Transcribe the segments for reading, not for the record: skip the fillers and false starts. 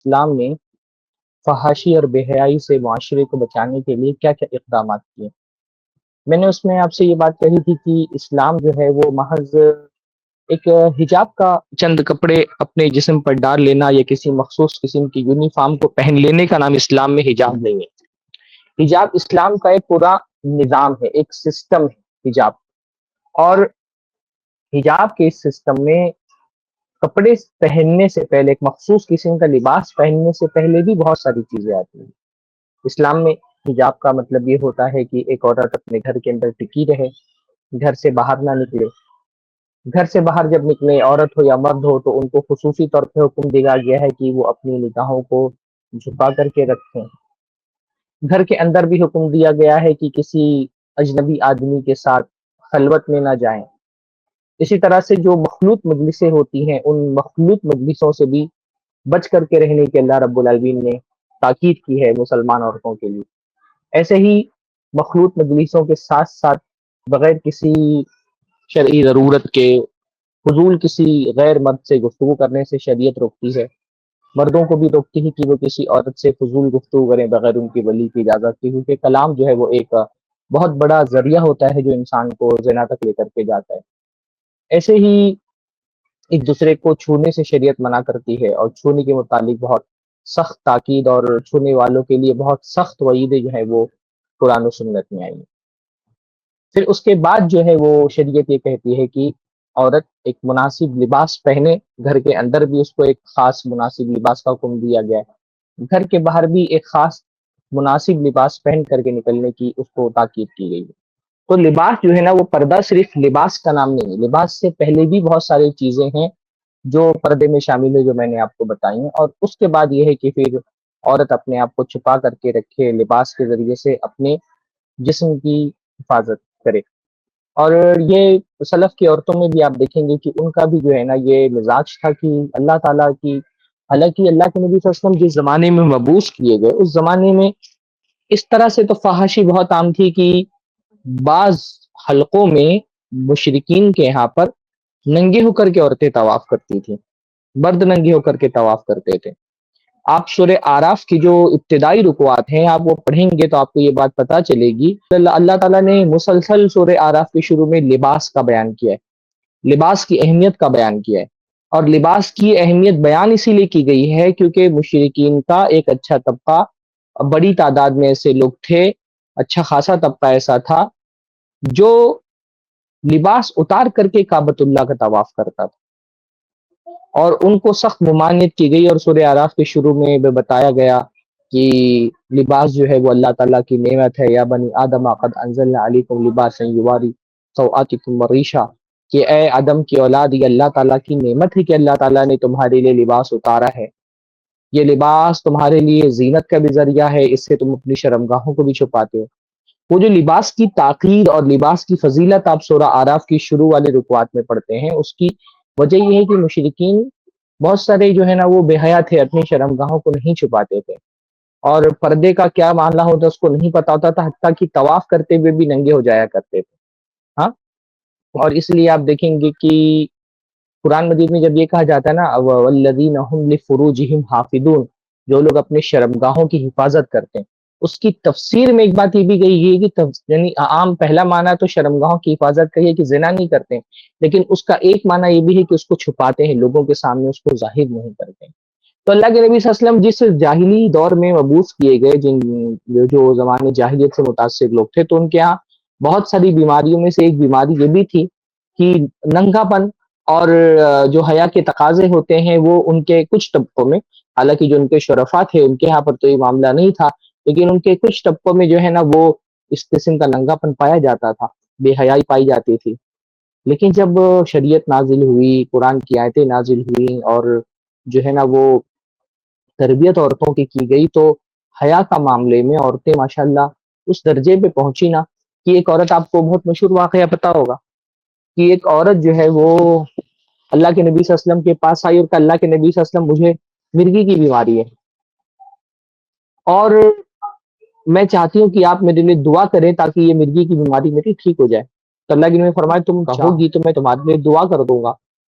اسلام نے فحاشی اور بے حیائی سے معاشرے کو بچانے کے لیے کیا کیا اقدامات کیے؟ میں نے اس میں آپ سے یہ بات کہی تھی کہ اسلام جو ہے وہ محض ایک حجاب کا چند کپڑے اپنے جسم پر ڈال لینا یا کسی مخصوص قسم کی یونیفارم کو پہن لینے کا نام اسلام میں حجاب نہیں ہے۔ حجاب اسلام کا ایک پورا نظام ہے، ایک سسٹم ہے حجاب، اور حجاب کے اس سسٹم میں کپڑے پہننے سے پہلے، ایک مخصوص قسم کا لباس پہننے سے پہلے بھی بہت ساری چیزیں آتی ہیں۔ اسلام میں حجاب کا مطلب یہ ہوتا ہے کہ ایک عورت اپنے گھر کے اندر ٹکی رہے، گھر سے باہر نہ نکلے۔ گھر سے باہر جب نکلے، عورت ہو یا مرد ہو، تو ان کو خصوصی طور پہ حکم دیا گیا ہے کہ وہ اپنی نگاہوں کو جھکا کر کے رکھیں۔ گھر کے اندر بھی حکم دیا گیا ہے کہ کسی اجنبی آدمی کے ساتھ خلوت میں نہ جائیں۔ اسی طرح سے جو مخلوط مجلسیں ہوتی ہیں، ان مخلوط مجلسوں سے بھی بچ کر کے رہنے کے اللہ رب العالمین نے تاکید کی ہے مسلمان عورتوں کے لیے۔ ایسے ہی مخلوط مجلسوں کے ساتھ ساتھ بغیر کسی شرعی ضرورت کے فضول کسی غیر مرد سے گفتگو کرنے سے شریعت روکتی ہے۔ مردوں کو بھی روکتی ہے کہ وہ کسی عورت سے فضول گفتگو کریں بغیر ان کی ولی کی اجازت کے، کیونکہ کلام جو ہے وہ ایک بہت بڑا ذریعہ ہوتا ہے جو انسان کو زنا تک لے کر کے جاتا ہے۔ ایسے ہی ایک دوسرے کو چھونے سے شریعت منع کرتی ہے، اور چھونے کے متعلق بہت سخت تاکید اور چھونے والوں کے لیے بہت سخت وعیدیں جو ہے وہ قرآن و سنت میں آئی ہیں۔ پھر اس کے بعد جو ہے وہ شریعت یہ کہتی ہے کہ عورت ایک مناسب لباس پہنے، گھر کے اندر بھی اس کو ایک خاص مناسب لباس کا حکم دیا گیا ہے، گھر کے باہر بھی ایک خاص مناسب لباس پہن کر کے نکلنے کی اس کو تاکید کی گئی ہے۔ تو لباس جو ہے نا، وہ پردہ صرف لباس کا نام نہیں ہے، لباس سے پہلے بھی بہت ساری چیزیں ہیں جو پردے میں شامل ہے، جو میں نے آپ کو بتائی ہیں۔ اور اس کے بعد یہ ہے کہ پھر عورت اپنے آپ کو چھپا کر کے رکھے، لباس کے ذریعے سے اپنے جسم کی حفاظت کرے۔ اور یہ سلف کی عورتوں میں بھی آپ دیکھیں گے کہ ان کا بھی جو ہے نا یہ مزاج تھا کہ اللہ تعالیٰ کی، حالانکہ اللہ کے نبی صلی اللہ علیہ وسلم جس زمانے میں مبعوث کیے گئے، اس زمانے میں اس طرح سے تو فحاشی بہت عام تھی کہ بعض حلقوں میں مشرکین کے یہاں پر ننگے ہو کر کے عورتیں طواف کرتی تھیں، مرد ننگے ہو کر کے طواف کرتے تھے۔ آپ سورہ آراف کی جو ابتدائی رکوعات ہیں، آپ وہ پڑھیں گے تو آپ کو یہ بات پتہ چلے گی۔ اللہ تعالیٰ نے مسلسل سورہ آراف کے شروع میں لباس کا بیان کیا ہے، لباس کی اہمیت کا بیان کیا ہے۔ اور لباس کی اہمیت بیان اسی لیے کی گئی ہے کیونکہ مشرکین کا ایک اچھا طبقہ، بڑی تعداد میں ایسے لوگ تھے، اچھا خاصا طبقہ ایسا تھا جو لباس اتار کر کے کعبۃ اللہ کا طواف کرتا تھا، اور ان کو سخت ممانعت کی گئی۔ اور سورہ آراف کے شروع میں بتایا گیا کہ لباس جو ہے وہ اللہ تعالیٰ کی نعمت ہے، یا بنی آدم قد انزلنا علیکم لباسا یواری سوآتکم وریشا، کہ اے آدم کی اولاد، یہ اللہ تعالیٰ کی نعمت ہے کہ اللہ تعالیٰ نے تمہارے لیے لباس اتارا ہے۔ یہ لباس تمہارے لیے زینت کا بھی ذریعہ ہے، اس سے تم اپنی شرمگاہوں کو بھی چھپاتے ہو۔ وہ جو لباس کی تاکید اور لباس کی فضیلت آپ سورہ آراف کی شروع والے رکوعات میں پڑھتے ہیں، اس کی وجہ یہ ہے کہ مشرکین بہت سارے جو ہے نا وہ بے حیا تھے، اپنی شرمگاہوں کو نہیں چھپاتے تھے، اور پردے کا کیا معاملہ ہوتا اس کو نہیں پتا ہوتا تھا، حتیٰ کہ طواف کرتے ہوئے بھی ننگے ہو جایا کرتے تھے۔ ہاں، اور اس لیے آپ دیکھیں گے کہ قرآن مجید میں جب یہ کہا جاتا ہے نا والذین هم لفروجہم حافظون، جو لوگ اپنے شرمگاہوں کی حفاظت کرتے ہیں، اس کی تفسیر میں ایک بات یہ بھی گئی ہے کہ یعنی عام پہلا معنی تو شرمگاہوں کی حفاظت کا یہ کہ زنا نہیں کرتے ہیں، لیکن اس کا ایک معنی یہ بھی ہے کہ اس کو چھپاتے ہیں، لوگوں کے سامنے اس کو ظاہر نہیں کرتے ہیں۔ تو اللہ کے نبی صلی اللہ علیہ وسلم جس جاہلی دور میں مبعوث کیے گئے، جو زمانے جاہلیت سے متاثر لوگ تھے، تو ان کے یہاں بہت ساری بیماریوں میں سے ایک بیماری یہ بھی تھی کہ ننگا پن اور جو حیا کے تقاضے ہوتے ہیں وہ ان کے کچھ طبقوں میں، حالانکہ جو ان کے شرفا تھے ان کے یہاں پر تو یہ معاملہ نہیں تھا، لیکن ان کے کچھ طبقوں میں جو ہے نا وہ اس قسم کا ننگا پن پایا جاتا تھا، بے حیائی پائی جاتی تھی۔ لیکن جب شریعت نازل ہوئی، قرآن کی آیتیں نازل ہوئیں، اور جو ہے نا وہ تربیت عورتوں کی گئی، تو حیا کا معاملے میں عورتیں ماشاءاللہ اس درجے پہ پہنچی نا کہ ایک عورت، آپ کو بہت مشہور واقعہ پتا ہوگا کہ ایک عورت جو ہے وہ اللہ کے نبی صلی اللہ علیہ وسلم کے پاس آئی اور کہا اللہ کے نبی صلی اللہ علیہ وسلم مجھے مرگی کی بیماری ہے، اور میں چاہتی ہوں کہ آپ میرے لیے دعا کریں تاکہ یہ مرگی کی بیماری میری ٹھیک ہو جائے۔ تو اللہ کے نبی نے فرمایا تم چاہو گی تو میں تمہارے لیے دعا کر دوں گا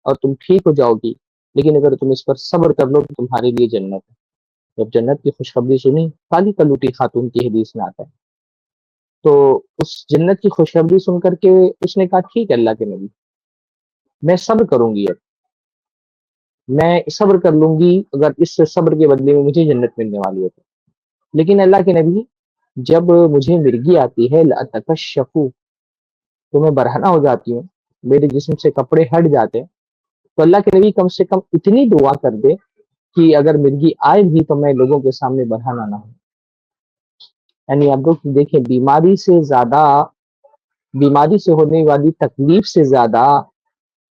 اور تم ٹھیک ہو جاؤ گی، لیکن اگر تم اس پر صبر کر لو تو تمہارے لیے جنت ہے۔ جب جنت کی خوشخبری سنی، کالی کلوٹی خاتون کی حدیث میں آتا ہے، تو اس جنت کی خوشخبری سن کر کے اس نے کہا ٹھیک ہے اللہ کے نبی، میں صبر کروں گی، اب میں صبر کر لوں گی، اگر اس سے صبر کے بدلے میں مجھے جنت ملنے والی ہے تو۔ لیکن اللہ کے نبی، جب مجھے مرگی آتی ہے لاتکشفو، تو میں برہنہ ہو جاتی ہوں، میرے جسم سے کپڑے ہٹ جاتے ہیں، تو اللہ کے نبی کم سے کم اتنی دعا کر دے کہ اگر مرگی آئے بھی تو میں لوگوں کے سامنے برہنہ نہ ہوں۔ یعنی آپ لوگ دیکھیں، بیماری سے ہونے والی تکلیف سے زیادہ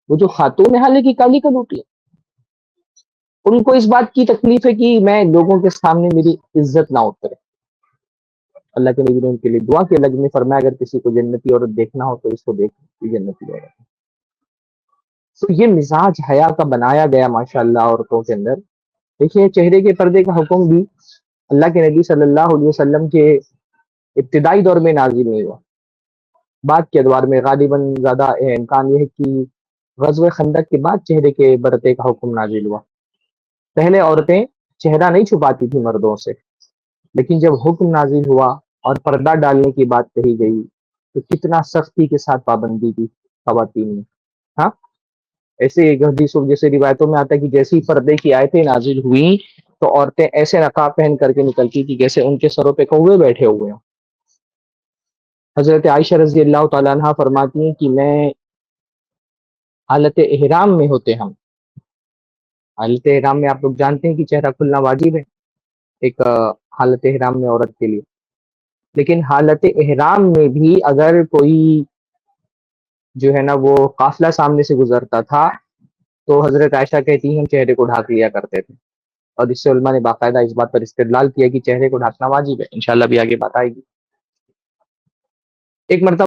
وہ جو خاتون ہے، حالانکہ کالی کلوٹی، ان کو اس بات کی تکلیف ہے کہ میں لوگوں کے سامنے میری عزت نہ اترے۔ اللہ کے نبی نے ان کے لیے دعا کی، اللہ نے فرمایا اگر کسی کو جنتی عورت دیکھنا ہو تو اس کو دیکھ جنتی عورت۔ تو یہ مزاج حیا کا بنایا گیا ماشاء اللہ عورتوں کے اندر۔ دیکھیے چہرے کے پردے کا حکم بھی اللہ کے نبی صلی اللہ علیہ وسلم کے ابتدائی دور میں نازل نہیں ہوا، بعد کے ادوار میں غالباً زیادہ امکان یہ ہے کہ غزوہ خندق کے بعد چہرے کے پردے کا حکم نازل ہوا۔ پہلے عورتیں چہرہ نہیں چھپاتی تھی مردوں سے، لیکن جب حکم نازل ہوا اور پردہ ڈالنے کی بات کہی گئی تو کتنا سختی کے ساتھ پابندی کی خواتین نے۔ ہاں، ایسے ایک حدیث جیسے روایتوں میں آتا ہے کہ جیسی پردے کی آیتیں نازل ہوئی تو عورتیں ایسے نقاب پہن کر کے نکلتی تھی جیسے ان کے سروں پہ کوے بیٹھے ہوئے ہوں۔ حضرت عائشہ رضی اللہ تعالیٰ عنہ فرماتی ہیں کہ میں حالت احرام میں ہوتے ہم، حالت احرام میں آپ لوگ جانتے ہیں کہ چہرہ کھلنا واجب ہے ایک حالت احرام میں عورت کے لیے، لیکن حالت احرام میں بھی اگر کوئی جو ہے نا وہ قافلہ سامنے سے گزرتا تھا تو حضرت عائشہ کہتی ہیں ہم چہرے کو ڈھانک لیا کرتے تھے، اور اس سے علماء نے باقاعدہ اس بات پر استدلال کیا کہ چہرے کو ڈھانکنا واجب ہے، انشاءاللہ بھی آگے بات آئے گی۔ ایک مرتبہ